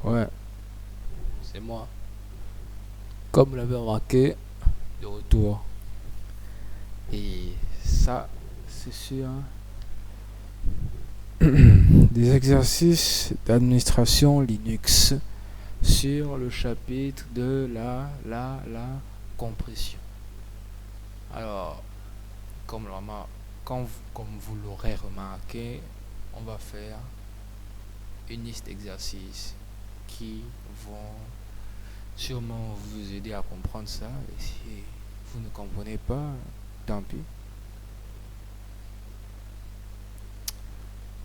Ouais, c'est moi. Comme vous l'avez remarqué, de retour. Et ça, c'est sur des exercices d'administration Linux sur le chapitre de la compression. Alors, comme vous l'aurez remarqué, on va faire une liste d'exercices qui vont sûrement vous aider à comprendre ça. Et si vous ne comprenez pas, tant pis.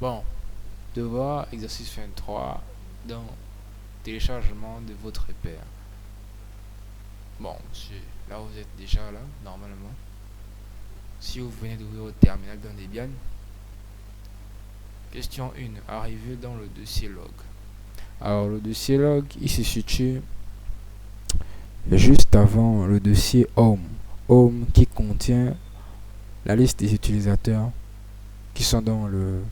Bon, devoir exercice 23 dans téléchargement de votre repère. Bon, monsieur, là vous êtes déjà là, normalement. Si vous venez d'ouvrir votre terminal dans Debian, question 1, arrivez dans le dossier log. Alors le dossier log, il se situe juste avant le dossier home. Home qui contient la liste des utilisateurs qui sont dans le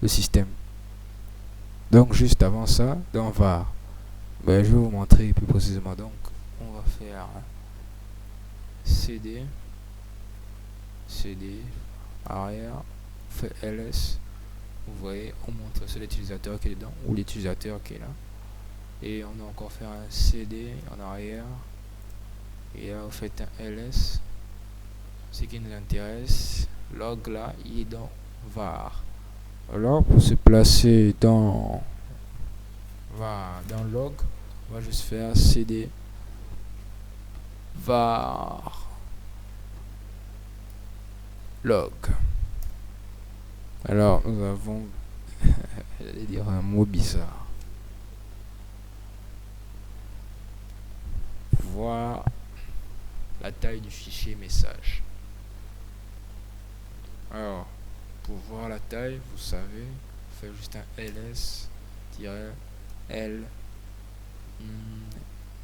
système. Donc juste avant ça, dans var. Ben, je vais vous montrer plus précisément. Donc on va faire cd arrière, on fait ls. Vous voyez, on montre c'est l'utilisateur qui est dedans ou l'utilisateur qui est là. Et on a encore fait un cd en arrière. Et là, vous faites un ls. Ce qui nous intéresse, log là, il est dans var. Alors, pour se placer dans log, on va juste faire cd var log. Alors, nous avons j'allais dire un mot bizarre. Voir la taille du fichier message. Alors, pour voir la taille, vous savez, faire juste un ls-l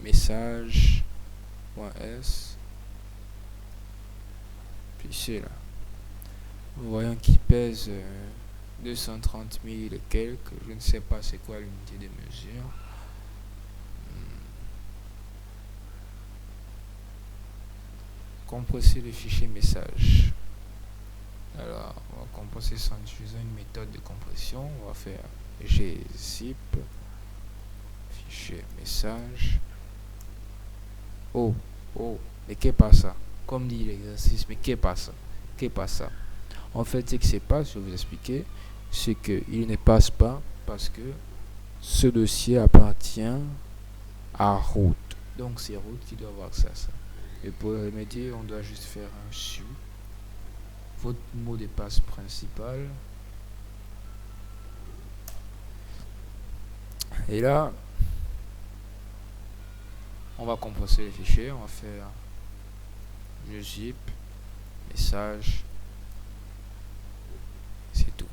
message.s. Puis c'est là. Vous voyez qu'il pèse 230 000 et quelques. Je ne sais pas c'est quoi l'unité de mesure. Compresser le fichier message. Alors, on va compresser ça en utilisant une méthode de compression. On va faire gzip fichier message. Oh, mais qu'est pas ça? Comme dit l'exercice, mais qu'est pas ça? En fait, ce qui se passe, je vais vous expliquer, c'est qu'il ne passe pas parce que ce dossier appartient à root. Donc c'est root qui doit avoir accès à ça. Et pour le remédier, on doit juste faire un su votre mot de passe principal. Et là, on va compresser les fichiers. On va faire zip message. C'est tout.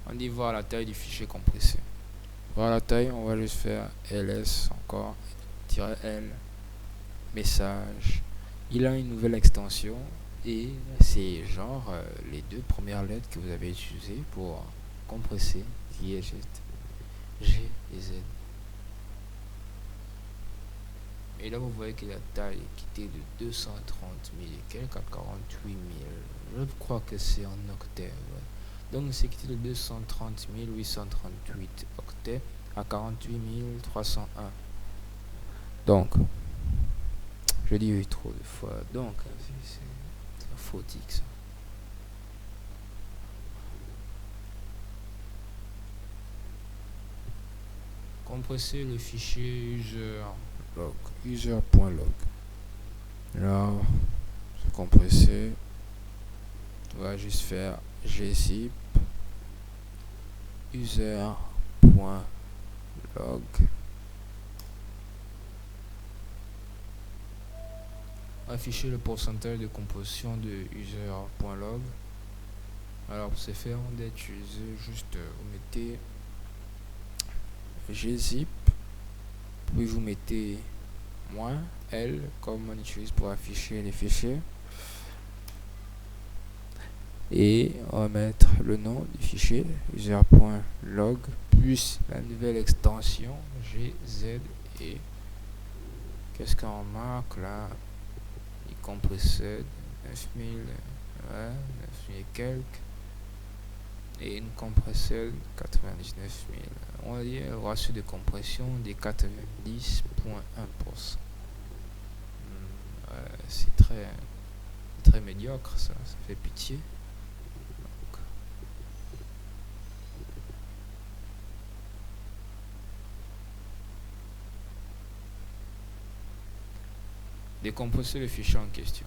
On dit voir la taille du fichier compressé. Voir la taille, on va juste faire ls encore -l message. Il a une nouvelle extension et c'est genre les deux premières lettres que vous avez utilisées pour compresser, qui est juste G et Z. Et là vous voyez que la taille qui était de 230 000 et quelques à 48 000. Je crois que c'est en octets. Ouais. Donc c'est qui était de 230 838 octets à 48 301. Donc, je dis oui trop de fois. Donc, c'est fautique ça. Compresser le fichier user.log. Là, c'est compressé. On va juste faire gzip user.log. Afficher le pourcentage de compression de user.log. Alors pour ce faire, on doit utiliser juste vous mettez gzip, puis vous mettez moins L comme on utilise pour afficher les fichiers. Et on va mettre le nom du fichier user.log plus la nouvelle extension gz et qu'est-ce qu'on marque là, il compresseur 9000, ouais, 9000 et quelques, et une compresseur 99 000. On va dire le ratio de compression des 90,1%. C'est très médiocre, ça fait pitié. Décompresser le fichier en question.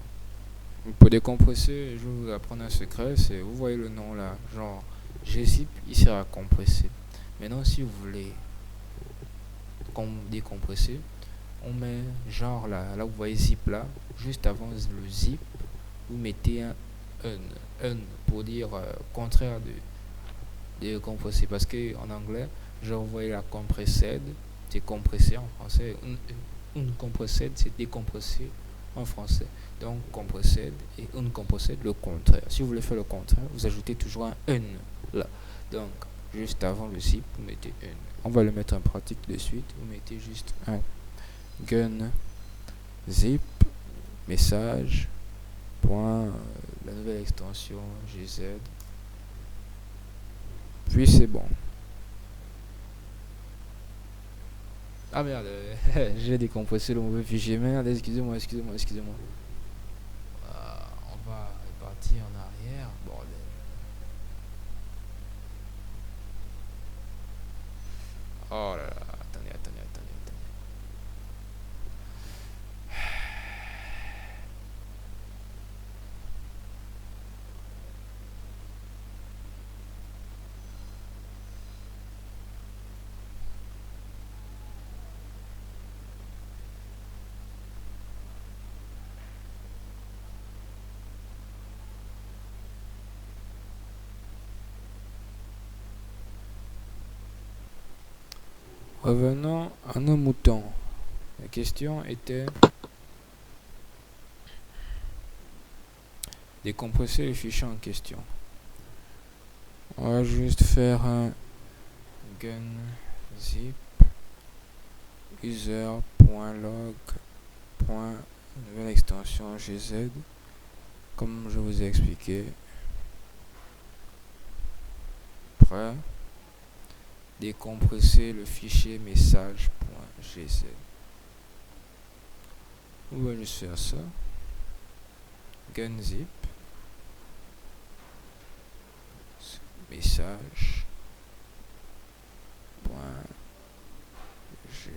Pour décompresser, je vais vous apprendre un secret, c'est, vous voyez le nom là, genre gzip, il sera compressé. Maintenant, si vous voulez décompresser, on met genre là vous voyez zip là, juste avant le zip, vous mettez un pour dire contraire de décompresser, parce que en anglais, genre vous voyez la compressed, c'est compressé en français, compressed c'est décompressé en français. Donc compressed et uncompressed le contraire. Si vous voulez faire le contraire, vous ajoutez toujours un un là. Donc juste avant le zip, vous mettez un. On va le mettre en pratique de suite. Vous mettez juste un gun zip message point la nouvelle extension gz. Puis c'est bon. Ah merde, j'ai décompressé le mauvais fichier. Merde, excusez-moi. On va repartir en arrière. Bordel. Oh là là, attendez. Revenons à nos moutons. La question était décompresser le fichier en question. On va juste faire un gun zip user.log nouvelle extension gz comme je vous ai expliqué. Prêt, décompresser le fichier message.gz. On va juste faire ça. Gunzip message .g.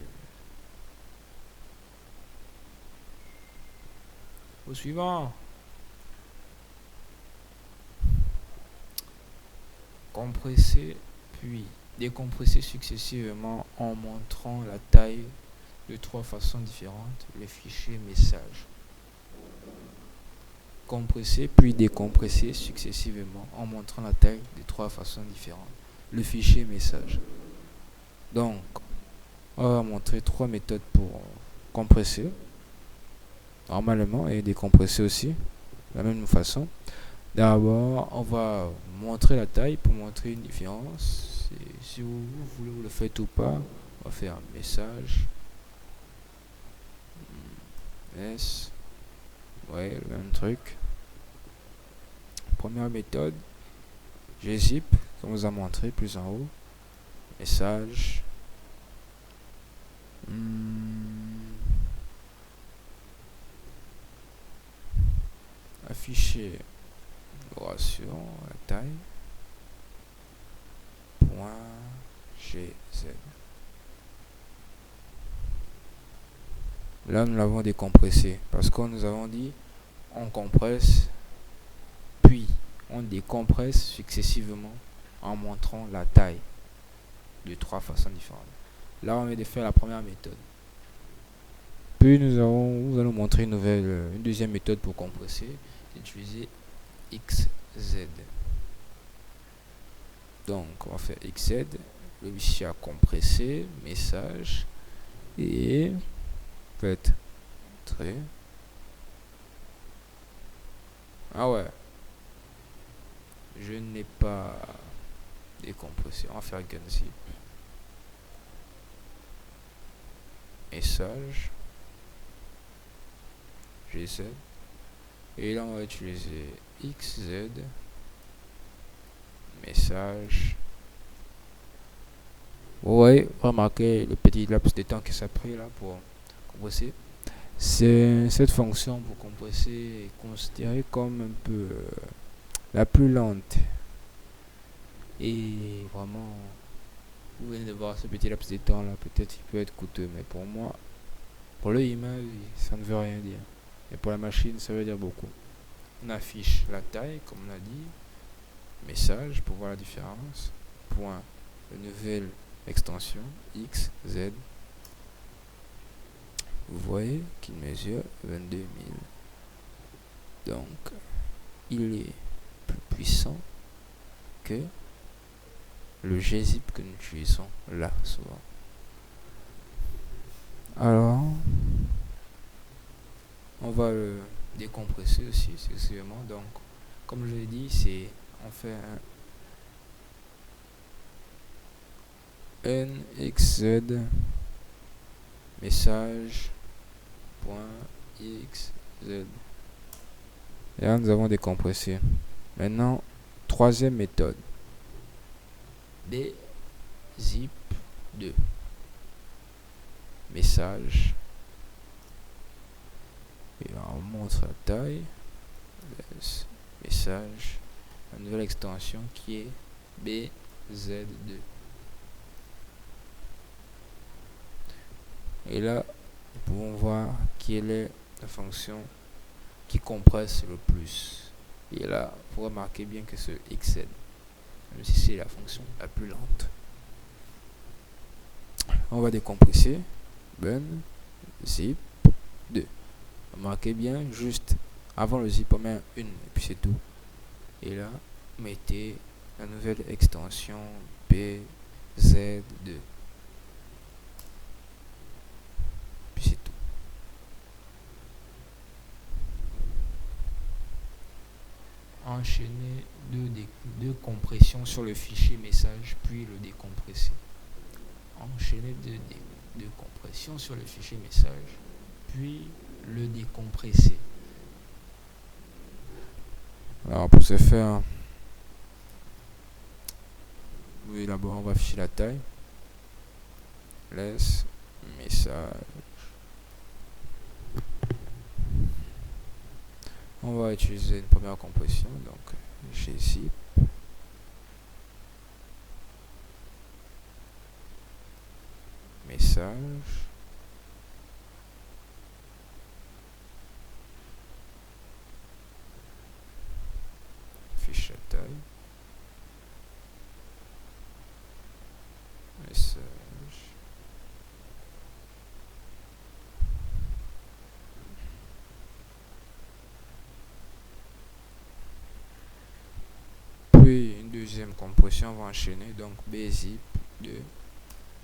Au suivant. Compresser puis décompresser successivement en montrant la taille de trois façons différentes le fichier message. Compresser puis décompresser successivement en montrant la taille de trois façons différentes le fichier message. Donc, on va montrer trois méthodes pour compresser normalement et décompresser aussi de la même façon. D'abord, on va montrer la taille pour montrer une différence. Si vous voulez, vous le faites ou pas. On va faire un message. S. Ouais, le même truc. Première méthode. Gzip, comme on vous a montré plus en haut. Message. Afficher ratio, la taille. .gz. Là, nous l'avons décompressé parce que nous avons dit on compresse puis on décompresse successivement en montrant la taille de trois façons différentes. Là, on vient de faire la première méthode. Puis nous allons montrer une deuxième méthode pour compresser, c'est d'utiliser xz. Donc, on va faire xz, le fichier à compresser, message, et Faites très. Ah ouais. Je n'ai pas décompressé. On va faire gunzip. Message. GZ. Et là, on va utiliser XZ. Message. Ouais, remarquez le petit laps de temps que ça a pris là pour compresser. Cette fonction pour compresser est considérée comme un peu la plus lente. Et vraiment, vous venez de voir ce petit laps de temps là, peut-être il peut être coûteux, mais pour moi, pour le image, ça ne veut rien dire. Et pour la machine, ça veut dire beaucoup. On affiche la taille, comme on a dit, message pour voir la différence, point, une nouvelle extension, X, Z. Vous voyez qu'il mesure 22 000. Donc, il est plus puissant que le gzip que nous utilisons là, souvent. Alors, on va le décompresser aussi, successivement. Donc, comme je l'ai dit, on fait un NXZ message .xz. Et là, nous avons décompressé. Maintenant, troisième méthode. Bzip 2. Message. Et là, on montre la taille. Message. La nouvelle extension qui est BZ2. Et là, nous pouvons voir quelle est la fonction qui compresse le plus. Et là, vous remarquez bien que ce XZ, même si c'est la fonction la plus lente. On va décompresser. Ben, zip 2. Remarquez bien, juste avant le zip, on met une, et puis c'est tout. Et là, mettez la nouvelle extension BZ2. Puis c'est tout. Enchaîner deux compressions sur le fichier message, puis le décompresser. Enchaîner deux compressions sur le fichier message, puis le décompresser. Alors pour ce faire, oui, d'abord on va afficher la taille. Laisse message. On va utiliser une première compression, donc gzip. Message. Fiche la taille. Message. Puis une deuxième compression, on va enchaîner, donc bzip 2.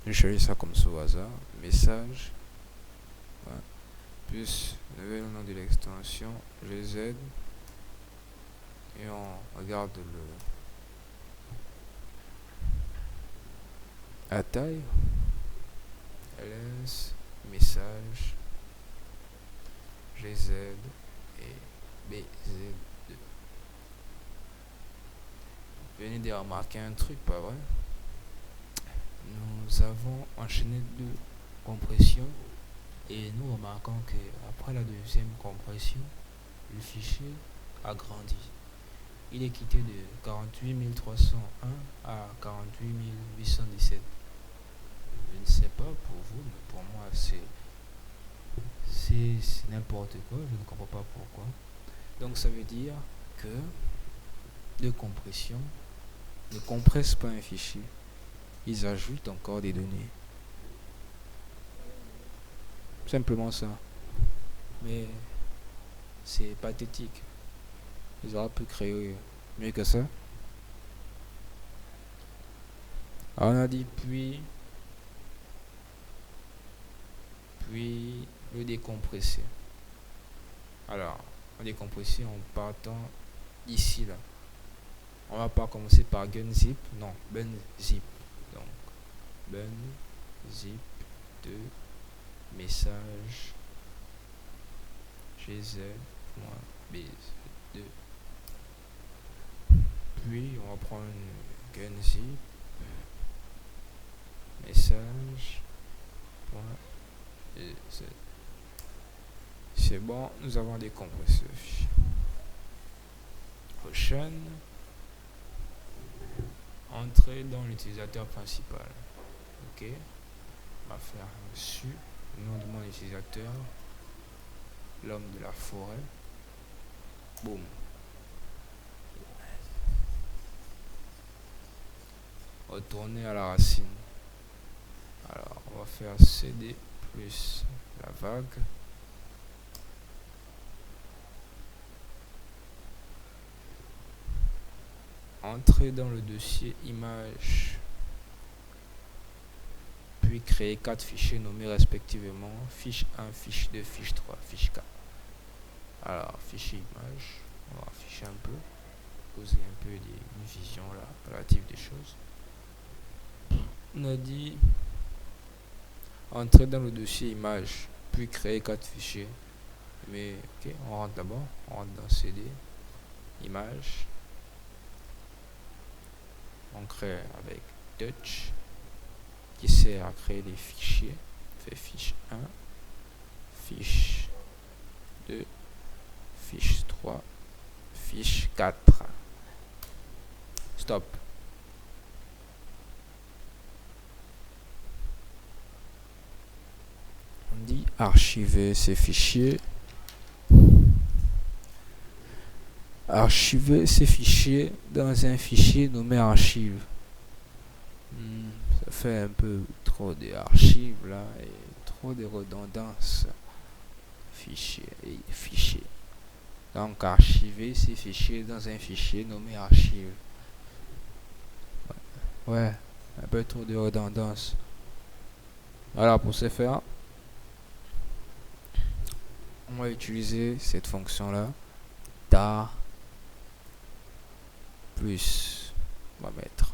Je choisis ça comme ça au hasard. Message. Voilà. Plus le nom de l'extension, gz. Et on regarde la taille. ls message gz et bz2. Venez de remarquer un truc, pas vrai? Nous avons enchaîné deux compressions et nous remarquons que après la deuxième compression, le fichier a grandi. Il est quitté de 48 301 à 48 817. Je ne sais pas pour vous, mais pour moi c'est n'importe quoi, je ne comprends pas pourquoi. Donc ça veut dire que deux compressions ne compressent pas un fichier, ils ajoutent encore des données. Simplement ça. Mais c'est pathétique. Ils auraient pu créer mieux que ça. Alors on a dit puis le décompresser. Alors, on décompresser en partant ici là. On va pas commencer par gunzip, non, bunzip. Donc, bunzip de message gz.bz2. Puis, on va prendre gunzip message.bz. C'est bon, nous avons décompressé. Prochaine. Entrer dans l'utilisateur principal. Ok. On va faire dessus le nom de mon utilisateur. L'homme de la forêt. Boum. Retourner à la racine. Alors, on va faire cd plus la vague. Entrer dans le dossier image, puis créer 4 fichiers nommés respectivement fiche 1, fiche 2, fiche 3, fiche 4. Alors, fichier image, on va afficher un peu, poser un peu une vision là, relative des choses. On a dit entrer dans le dossier image, puis créer 4 fichiers. Mais ok, on rentre d'abord, on rentre dans CD, image. On crée avec touch qui sert à créer des fichiers. Fait fiche 1, fiche 2, fiche 3, fiche 4. Stop. On dit archiver ces fichiers. Archiver ces fichiers dans un fichier nommé archive. Ça fait un peu trop d'archives là et trop de redondance. Fichier et fichier. Donc archiver ces fichiers dans un fichier nommé archive. Ouais, un peu trop de redondance. Alors pour ce faire, on va utiliser cette fonction là. tar plus, on va mettre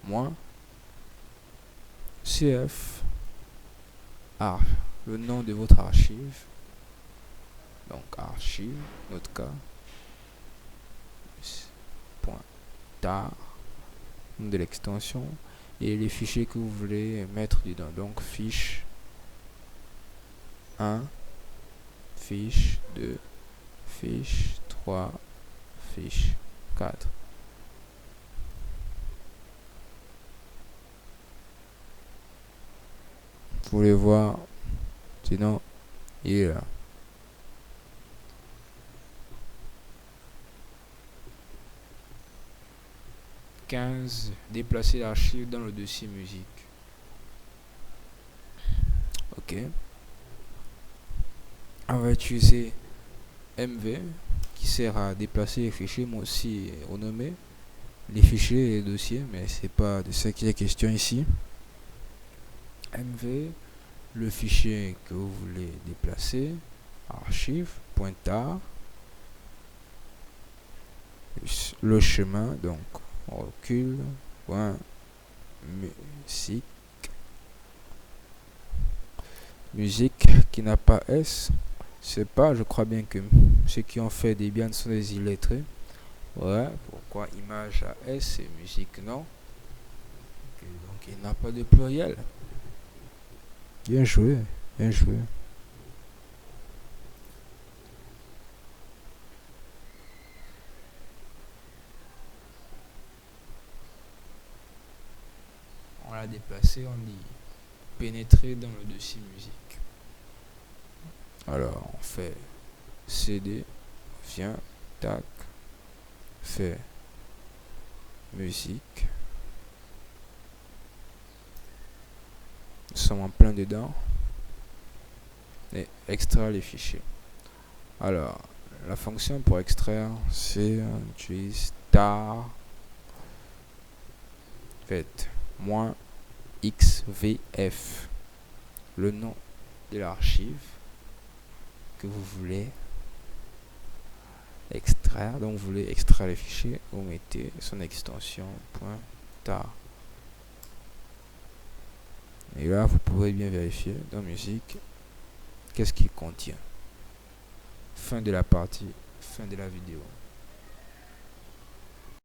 moins cf le nom de votre archive, donc archive notre cas point tar, nom de l'extension et les fichiers que vous voulez mettre dedans, donc fiche 1, fiche 2, fiche 3, fiche 4. Vous voulez voir, sinon il est là. Déplacer l'archive dans le dossier musique. Ok. On va utiliser MV qui sert à déplacer les fichiers, moi aussi renommer les fichiers et les dossiers, mais c'est pas de ça qu'il est question ici. MV, le fichier que vous voulez déplacer, archive.tar, le chemin, donc on recule, point musique qui n'a pas S, c'est pas, je crois bien que ceux qui ont fait des biens sont des illettrés. Ouais, pourquoi image à S et musique non? Okay, donc il n'a pas de pluriel. Bien joué, bien joué. On l'a déplacé, on dit pénétrer dans le dossier musique. Alors on fait CD, vient, tac, fait musique. Nous sommes en plein dedans. Et extraire les fichiers. Alors, la fonction pour extraire, c'est utilise tar fait moins xvf, le nom de l'archive, que vous voulez extraire. Donc vous voulez extraire le fichier, vous mettez son extension .tar. Et là, vous pouvez bien vérifier dans musique qu'est-ce qu'il contient. Fin de la partie, fin de la vidéo.